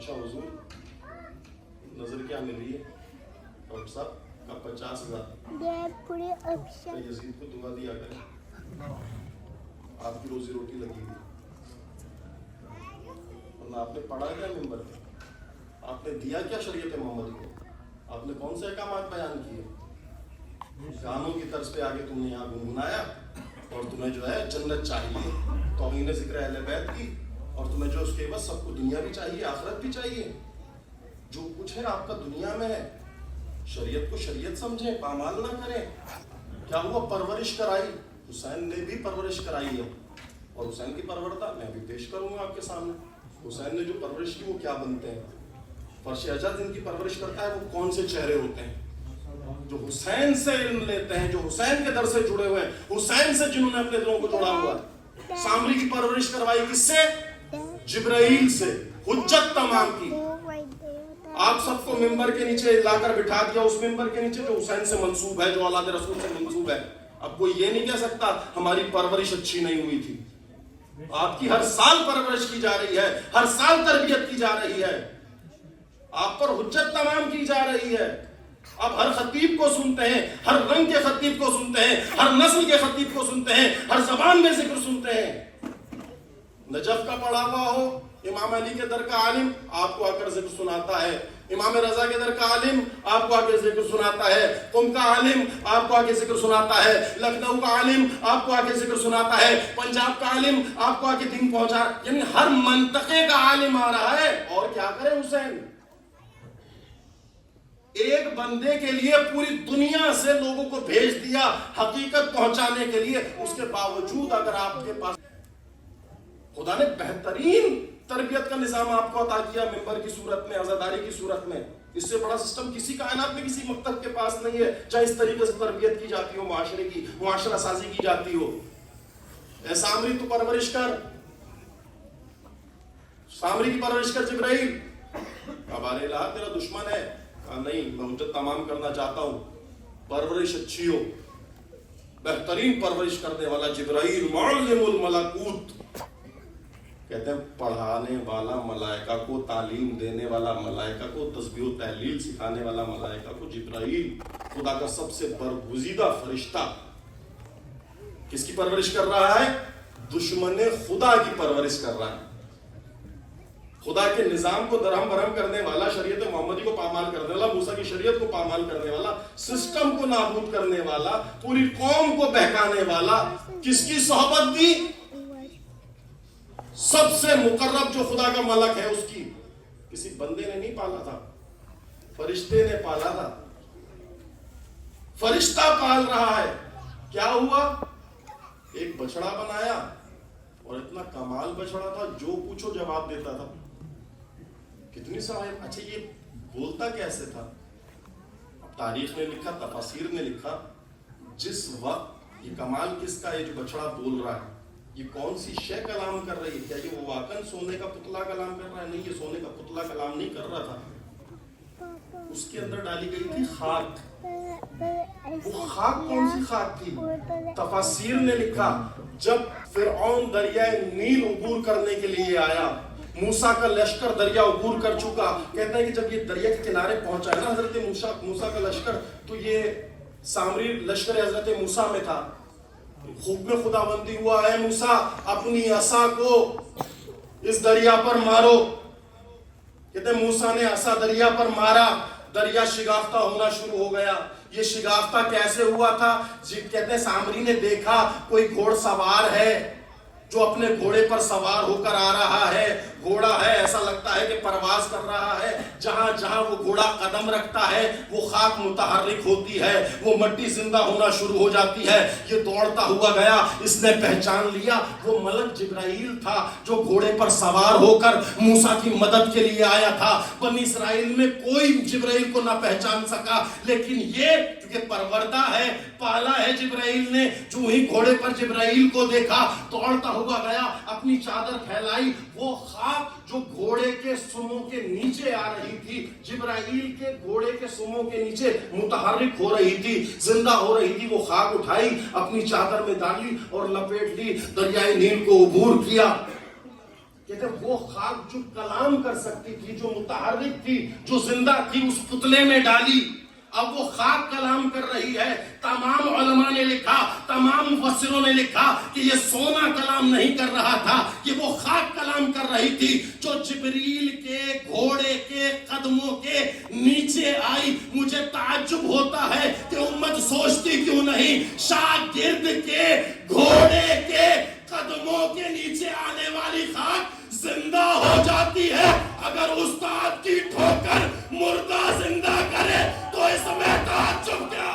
اچھا حضور نظر کیا مل رہی ہے؟ ڈاکٹر صاحب کا 50,000 یزید کو دعا دیا کریں، آپ کی روزی روٹی لگی ہوئی، ورنہ آپ نے پڑھا کیا ممبر پہ؟ آپ نے دیا کیا شریعت محمد کو؟ آپ نے کون سے احکامات بیان کیے؟ گانوں کی طرز پہ آگے تم نے یہاں گنگنایا، اور تمہیں جو ہے جنت چاہیے، توہین ذکر اہل بیت کی، اور تمہیں جو اس کے عوض سب کو دنیا بھی چاہیے، آخرت بھی چاہیے۔ جو کچھ ہے آپ کا دنیا میں ہے، شریعت کو شریعت سمجھیں، پامال نہ کریں۔ کیا ہوا؟ پرورش کرائی، حسین نے بھی پرورش کرائی ہے، اور حسین کی پروردہ میں بھی پیش کروں گا آپ کے سامنے۔ حسین نے جو پرورش کی وہ کیا بنتے ہیں؟ فرش اجد ان کی پرورش کرتا ہے وہ کون سے چہرے ہوتے ہیں؟ جو حسین سے علم لیتے ہیں، جو حسین کے در سے جڑے ہوئے ہیں، حسین سے جنہوں نے اپنے دلوں کو جوڑا ہوا ہے۔ سامری کی پرورش کروائی کس سے؟ جبرائیل سے، حجت تمام کی۔ آپ سب کو ممبر کے نیچے لا کر بٹھا دیا، اس ممبر کے نیچے جو حسین سے منسوب ہے، جو اولاد رسول سے منسوب ہے۔ اب کوئی یہ نہیں کہہ سکتا ہماری پرورش اچھی نہیں ہوئی تھی۔ آپ کی ہر سال پرورش کی جا رہی ہے، ہر سال تربیت کی جا رہی ہے، آپ پر حجت تمام کی جا رہی ہے۔ آپ ہر خطیب کو سنتے ہیں، ہر رنگ کے خطیب کو سنتے ہیں، ہر نسل کے خطیب کو سنتے ہیں، ہر زبان میں ذکر سنتے ہیں۔ نجف کا پڑھا ہوا ہو، امام علی کے در کا عالم آپ کو آ کر ذکر سناتا ہے، امام رضا کے در کا عالم آپ کو آ کے ذکر سناتا ہے، قم کا عالم آپ کو آ کے ذکر سناتا ہے، لکھنؤ کا عالم آپ کو آ کے ذکر سناتا ہے، پنجاب کا عالم آپ کو آ کے دین پہنچا، یعنی ہر منطقے کا عالم آ رہا ہے۔ اور کیا کرے حسین؟ ایک بندے کے لیے پوری دنیا سے لوگوں کو بھیج دیا حقیقت پہنچانے کے لیے، اس کے باوجود اگر آپ کے پاس خدا نے بہترین تربیت کا نظام آپ کو عطا کیا ممبر کی صورت میں، عزاداری کی صورت میں، اس سے بڑا سسٹم کسی کائنات میں کسی مکتب کے پاس نہیں ہے جہاں اس طریقے سے تربیت کی جاتی ہو، معاشرے کی معاشرہ سازی کی جاتی ہو۔ اے سامری تو پرورش کر، سامری کی پرورش کر جبرائیل۔ اب الہ تیرا دشمن ہے، کہا نہیں میں حجت تمام کرنا چاہتا ہوں، پرورش اچھی ہو، بہترین پرورش کرنے والا جبرائیل معلم الملکوت، کہتے ہیں پڑھانے والا ملائکہ کو، تعلیم دینے والا ملائکہ کو، تسبیح و تحلیل سکھانے والا ملائکہ کو جبرائیل، خدا کا سب سے برگزیدہ فرشتہ، کس کی پرورش کر رہا ہے؟ دشمن خدا کی پرورش کر رہا ہے۔ خدا کے نظام کو درہم برہم کرنے والا، شریعت محمدی کو پامال کرنے والا، موسیٰ کی شریعت کو پامال کرنے والا، سسٹم کو نابود کرنے والا، پوری قوم کو بہکانے والا، کس کی صحبت دی؟ سب سے مقرب جو خدا کا ملک ہے اس کی۔ کسی بندے نے نہیں پالا تھا، فرشتے نے پالا تھا، فرشتہ پال رہا ہے۔ کیا ہوا؟ ایک بچڑا بنایا، اور اتنا کمال بچڑا تھا جو پوچھو جواب دیتا تھا۔ کتنی صلاحیت! اچھا یہ بولتا کیسے تھا؟ اب تاریخ نے لکھا، تفاسیر نے لکھا، جس وقت یہ کمال کس کا ہے جو بچڑا بول رہا ہے، یہ کون سی شے کلام کر رہی ہے؟ کیا یہ وہ واقعاً سونے کا پتلا کلام کر رہا ہے؟ نہیں، یہ سونے کا پتلا کلام نہیں کر رہا تھا، اس کے اندر ڈالی گئی تھی خاک۔ وہ خاک کون سی خاک تھی؟ تفاسیر نے لکھا جب فرعون دریائے نیل عبور کرنے کے لیے آیا، موسیٰ کا لشکر دریا عبور کر چکا، کہتے ہیں کہ جب یہ دریا کے کنارے پہنچا ہے نا حضرت موسیٰ کا لشکر، تو یہ سامری لشکر حضرت موسیٰ میں تھا۔ خوب میں خدا بندی ہوا، اے موسیٰ اپنی عصا کو اس دریا پر مارو۔ کہتے ہیں موسیٰ نے عصا دریا پر مارا، دریا شگافتہ ہونا شروع ہو گیا۔ یہ شگافتہ کیسے ہوا تھا؟ کہتے ہیں سامری نے دیکھا کوئی گھوڑ سوار ہے جو اپنے گھوڑے پر سوار ہو کر آ رہا ہے، گھوڑا ہے ایسا لگتا ہے کہ پرواز کر رہا ہے، جہاں جہاں وہ گھوڑا قدم رکھتا ہے وہ خاک متحرک ہوتی ہے، وہ مٹی زندہ ہونا شروع ہو جاتی ہے۔ یہ دوڑتا ہوا گیا، اس نے پہچان لیا وہ ملک جبرائیل تھا جو گھوڑے پر سوار ہو کر موسیٰ کی مدد کے لیے آیا تھا۔ بنی اسرائیل میں کوئی جبرائیل کو نہ پہچان سکا، لیکن یہ کہ پروردہ ہے، پالا ہے جبرائیل نے، جو ہی گھوڑے پر جبرائیل کو دیکھا دوڑتا ہوا گیا، اپنی چادر پھیلائی، وہ خاک جو گھوڑے کے سموں کے نیچے آ رہی تھی، جبرائیل کے گھوڑے کے سموں کے نیچے متحرک ہو رہی تھی، زندہ ہو رہی تھی، وہ خاک اٹھائی، اپنی چادر میں ڈالی اور لپیٹ لی، دریائے نیل کو عبور کیا۔ کہتے ہیں وہ خاک جو کلام کر سکتی تھی، جو متحرک تھی، جو زندہ تھی، اس پتلے میں ڈالی، اب وہ خاک کلام کر رہی ہے۔ تمام علماء نے لکھا، تمام مفسروں نے لکھا کہ یہ سونا کلام نہیں کر رہا تھا، یہ وہ خاک کلام کر رہی تھی جو جبریل کے گھوڑے کے قدموں کے نیچے آئی۔ مجھے تعجب ہوتا ہے کہ امت سوچتی کیوں نہیں شاگرد کے گھوڑے کے قدموں کے نیچے آنے والی خاک زندہ ہو جاتی ہے۔ اگر استاد کی ٹھوکر مردہ زندہ کرے تو اس میں تعجب کیا؟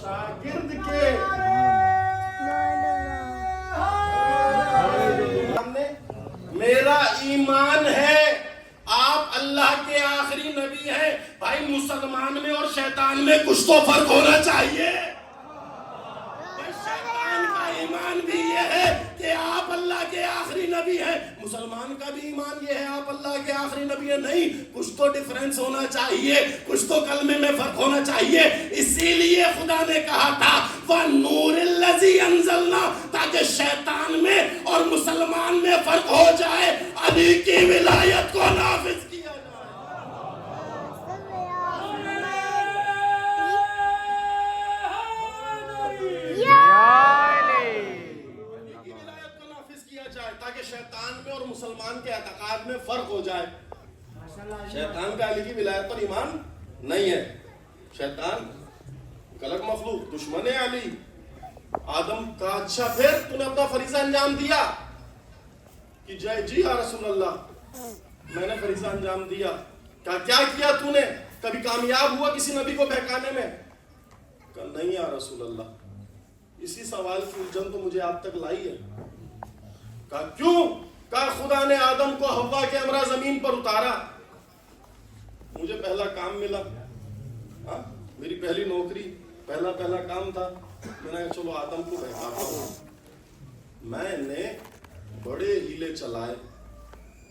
شاگرد کے میرا ایمان ہے آپ اللہ کے آخری نبی ہیں۔ بھائی مسلمان میں اور شیطان میں کچھ تو فرق ہونا چاہیے۔ شیطان کا ایمان بھی یہ ہے کہ آپ اللہ کے آخری نبی ہیں، مسلمان کا بھی ایمان یہ ہے آپ اللہ کے آخری نبی ہیں۔ نہیں، کچھ تو ڈیفرنس ہونا چاہیے، کچھ تو کلمے میں فرق ہونا چاہیے۔ اسی لیے خدا نے کہا تھا وَالنُّورِ الَّذِي أَنزَلْنَا، تاکہ شیطان میں اور مسلمان میں فرق ہو جائے، علی کی ولایت کو نافذ کیا جائے۔ تاکہ شیطان میں اور مسلمان کے اعتقاد میں فرق ہو جائے۔ شیطان کا علی کی ولایت پر ایمان نہیں ہے، شیطان غلط مخلوق، دشمن علی۔ آدم کا اچھا پھر تو نے اپنا فریضہ انجام دیا کہ جی یا رسول اللہ میں نے فریضہ انجام دیا۔ کیا کیا تو نے؟ کبھی کامیاب ہوا کسی نبی کو بہکانے میں؟ کہا نہیں یا رسول اللہ، اسی سوال کی الجھن تو مجھے آپ تک لائی ہے۔ کہا کیوں؟ کہا خدا نے آدم کو حوا کے ہمراہ زمین پر اتارا، مجھے پہلا کام ملا، میری پہلی نوکری، پہلا کام تھا، میں نے کہا چلو آدم کو بہکاتا ہوں۔ میں نے بڑے ہیلے چلائے،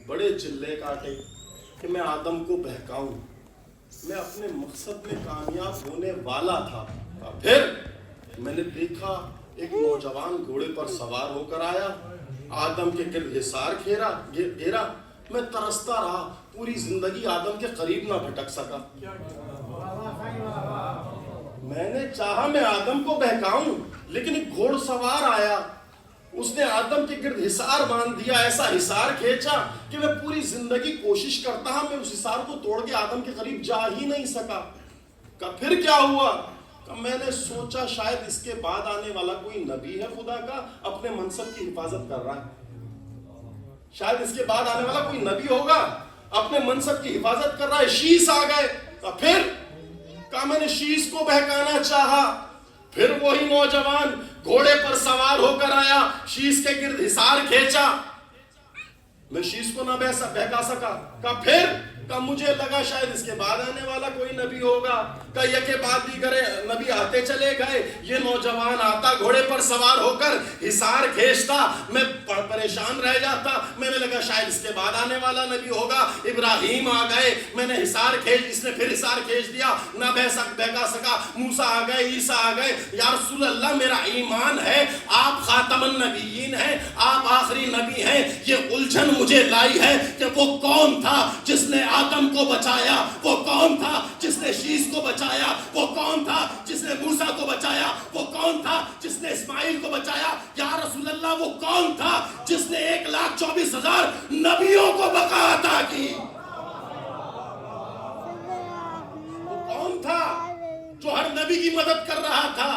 بڑے چلے کاٹے کہ میں آدم کو بہکاؤں، میں اپنے مقصد میں کامیاب ہونے والا تھا۔ پھر میں نے دیکھا ایک نوجوان گھوڑے پر سوار ہو کر آیا، آدم کے گرد حصار گھیرا، میں ترستا رہا، پوری زندگی آدم کے قریب نہ بھٹک سکا۔ میں نے چاہا میں آدم کو بہکاؤں، لیکن ایک گھوڑ سوار آیا، اس نے آدم کے گرد حصار باندھ دیا، ایسا حصار کھینچا کہ میں پوری زندگی کوشش کرتا ہوں، میں اس حصار کو توڑ کے آدم کے قریب جا ہی نہیں سکا۔ کہ پھر کیا ہوا؟ کہ میں نے سوچا شاید اس کے بعد آنے والا کوئی نبی ہے خدا کا، اپنے منصب کی حفاظت کر رہا ہے، شاید اس کے بعد آنے والا کوئی نبی ہوگا، اپنے منصب کی حفاظت کر رہا ہے۔ شیش آ گئے، تو پھر کہا میں نے شیش کو بہکانا چاہا، پھر وہی نوجوان گھوڑے پر سوار ہو کر آیا، شیش کے گرد حصار کھینچا، میں شیش کو نہ بہکا سکا۔ کہا پھر؟ کہا مجھے لگا شاید اس کے بعد آنے والا کوئی نبی ہوگا۔ کہا یہ کے بعد دیگر نبی آتے چلے گئے، یہ نوجوان آتا گھوڑے پر سوار ہو کر حصار کھینچتا، میں پریشان رہ جاتا، میں نے لگا شاید اس کے بعد آنے والا نبی ہوگا۔ ابراہیم آ گئے، میں نے حصار اس نے پھر حصار کھینچ دیا، نہ بہکا سکا۔ موسیٰ آ گئے، عیسیٰ آ گئے، یا رسول اللہ میرا ایمان ہے آپ خاتم النبیین ہیں، آپ آخری نبی ہیں۔ یہ الجھن مجھے لائی ہے کہ وہ کون تھا جس نے آدم کو بچایا، وہ کون تھا جس نے شیش کو بچایا، وہ کون تھا جس نے موسیٰ کو بچایا، وہ کون تھا جس نے اسماعیل کو بچایا، یا رسول اللہ وہ کون تھا جس نے 1,24,000 نبیوں کو بقا عطا کی؟ وہ کون تھا جو ہر نبی کی مدد کر رہا تھا؟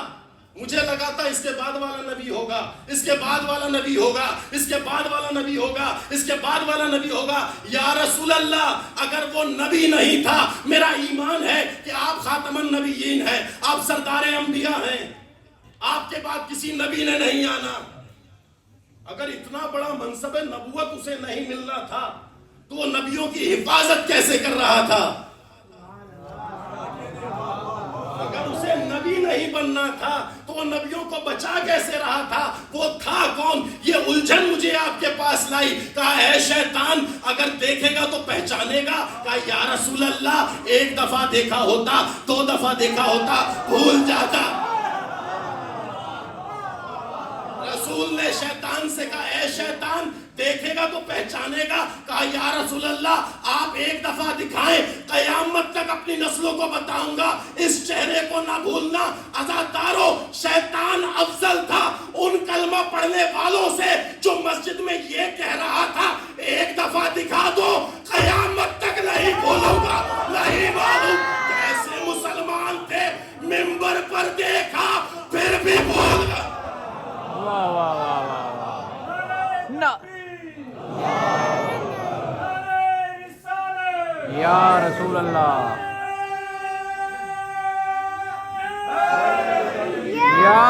مجھے لگا تھا اس کے بعد والا نبی ہوگا، اس کے بعد والا نبی ہوگا، اس کے بعد والا نبی ہوگا، اس کے بعد والا نبی ہوگا۔ یا رسول اللہ اگر وہ نبی نہیں تھا، میرا ایمان ہے کہ آپ خاتم النبیین ہیں، آپ سردار انبیاء ہیں، آپ کے بعد کسی نبی نے نہیں آنا۔ اگر اتنا بڑا منصب نبوت اسے نہیں ملنا تھا تو وہ نبیوں کی حفاظت کیسے کر رہا تھا؟ اگر اسے نبی نہیں بننا تھا تو وہ نبیوں کو بچا کیسے رہا تھا؟ وہ تھا کون؟ یہ الجھن مجھے آپ کے پاس لائی۔ کہا اے شیطان اگر دیکھے گا تو پہچانے گا۔ کہا یا رسول اللہ ایک دفعہ دیکھا ہوتا، 2 دفعہ دیکھا ہوتا، بھول جاتا۔ شیطان دیکھے گا تو پہچانے گا. کہا یا رسول اللہ آپ ایک دفعہ دکھائیں, قیامت تک اپنی نسلوں کو بتاؤں گا, اس چہرے کو نہ بھولنا. عزادارو, شیطان افضل تھا ان کلمہ پڑھنے والوں سے جو مسجد میں یہ کہہ رہا تھا ایک دفعہ دکھا دو, قیامت تک نہیں بھولوں گا. نہیں معلوم کیسے مسلمان تھے, ممبر پر دیکھا پھر بھی بھول گئے. واہ واہ واہ واہ واہ. یا رسول اللہ, یا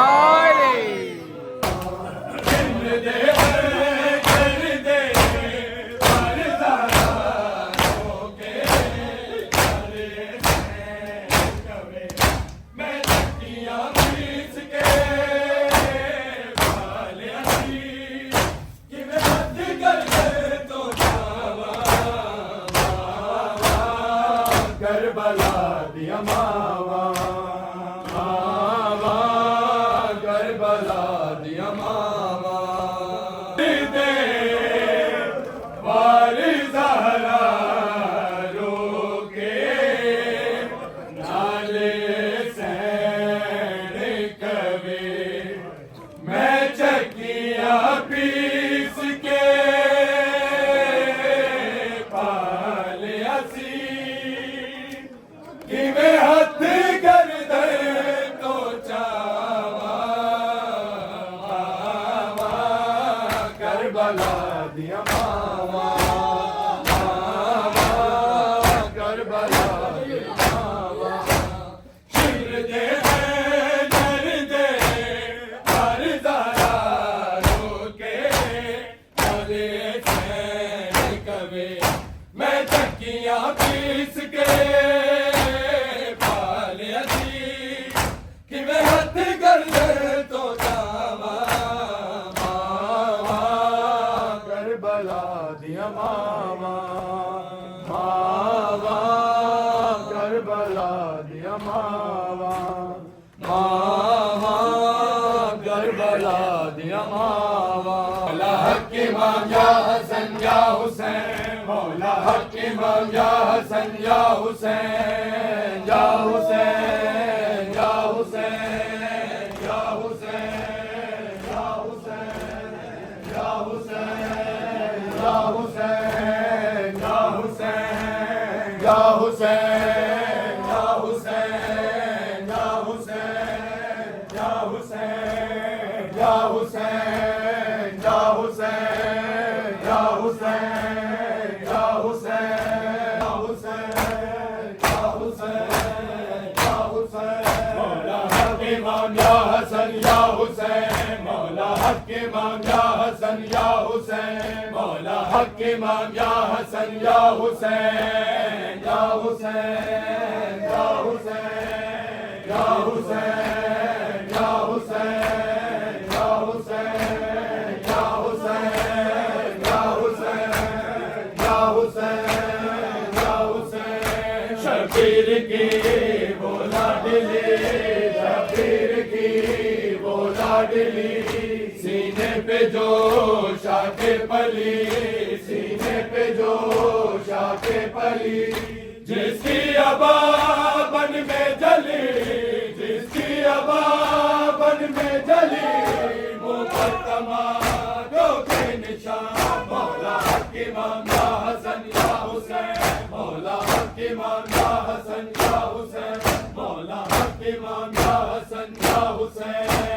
سینے پہ جوش آکے پلی, سینے پہ جوش آکے پلی, جس کی ابا بن میں جلی, جس کی ابا بن میں جلی, منہ پر تماچوں کے نشان. مولا حق امام یا حسن یا حسین, مولا حق امام یا حسن یا حسین, مولا حق امام یا حسن یا حسین.